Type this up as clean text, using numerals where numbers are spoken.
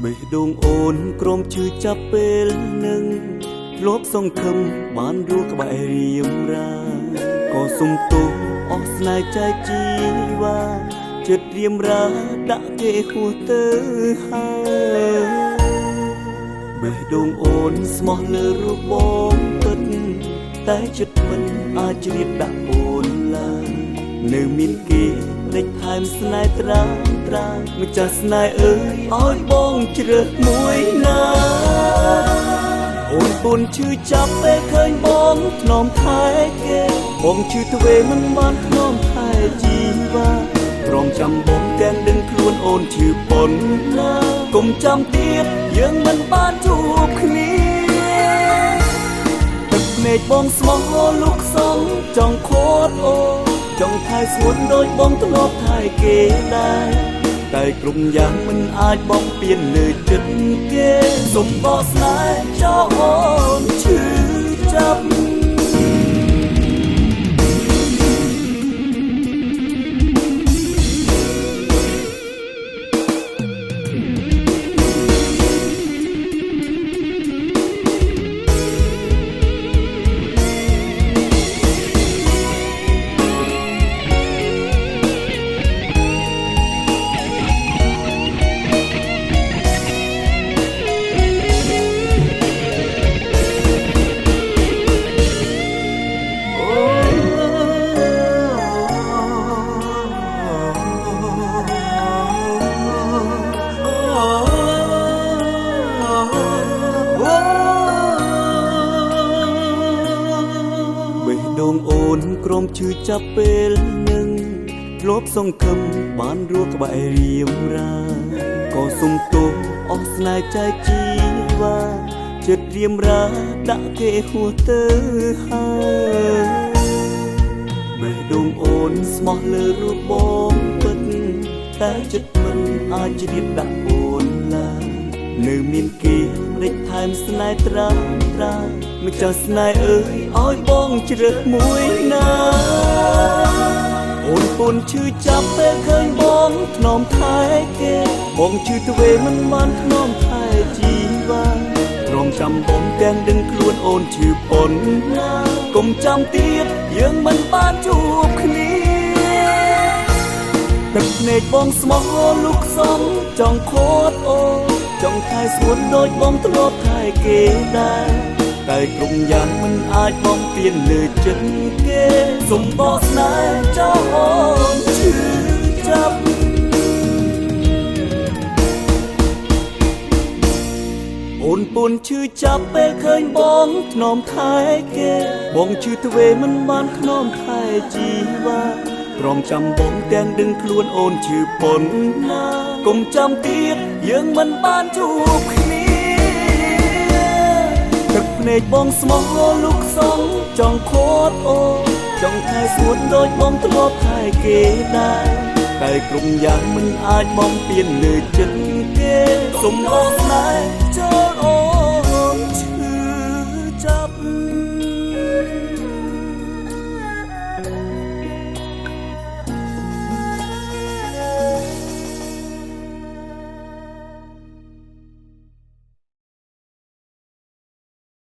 បេះដូងអូនក្រមឈឺចាប់ពេលនឹងលបសង្ឃឹមបានរស់ក្បែររៀមរាក៏សុំទោសអស់ស្នេហ៍ចែកជីវ៉ាចិត្តរៀមរាដាក់គេហួសទៅហើយបេះដូងអូនស្មោះលើរូបបងពិតតែចិត្តមិនអាចជ្រាបដាក់អូនឡើយនៅមានគេលេចថែមស្នេហ៍ត្រាងម្ចាស់ស្នេហ៍អើយឲ្យបងជ្រើសមួយណាអូនពុនឈឺចាប់ពេលឃើញបងធ្នមថែគេបងឈឺទ្វេមិនបានធ្នមថែជីវ៉ាព្រមចាំបងទាំងដឹងខ្លួនអូនឈឺប៉ុណ្ណាកុំចាំទៀតយើងមិនបានជួបគ្នាទឹកភ្នែកបងស្មោះលុកសងចង់ខត់អូចង់ថែស្ងួនដូចបងធ្លាប់ថែគេដែរតែគ្រប់យ៉ាងមិនអាចបងពៀនលើចិត្តគេសុំបោះស្នេហ៍ចោលអូនឈឺចាប់ដងអូនក្រមឈឺចាប់ពេលនឹងលបសង្ឃឹមបានរស់ក្បែររៀមរាក៏សុំទោសអស់ស្នេហ៍ចែកជីវ៉ាចិត្តរៀមរាដាក់គេហួសទៅហើយបេះដូងអូនស្មោះលើរូបបងពិតតែចិត្តមិនអាចជ្រាបដាក់អូនឡើយនៅមានគេលេចថែមស្នេហ៍ត្រាងម្ចាស់ស្នេហ៍អើយឲ្យបងជ្រើសមួយណាអូនពុនឈឺចាប់ពេលឃើញបងធ្នមថែគេបងឈឺទ្វេមិនបានធ្នមថែជីវ៉ាព្រមចាំបងទាំងដឹងខ្លួនអូនឈឺប៉ុណ្ណាកុំចាំទៀតយើងមិនបានជួបគ្នាទឹកភ្នែកបងស្មោះលុកសងចង់ខត់អូចង់ថែស្ងួនដូចបងធ្លាប់ថែគេដែរតែគ្រប់យ៉ាងមិនអាចបងពៀនលើចិត្តគេសុំបោះស្នេហ៍ចោលអូនឈឺចាប់អូនពុនឈឺចាប់ពេលឃើញបងធ្នមថែគេបងឈឺទ្វេមិនបានធ្នមថែជីវ៉ាព្រមចាំបងទាំងដឹងខ្លួនអូនឈឺប៉ុណ្ណាកុំចាំទៀតយើងមិនបានជួបគ្នាទឹកភ្នែកបងស្មោះលុកសងចង់ខត់អូចង់ថែស្ងួនដូចបងធ្លាប់ថែគេដែរតែគ្រប់យ៉ាងមិនអាចបងពៀនលើចិត្តគេសុំអស់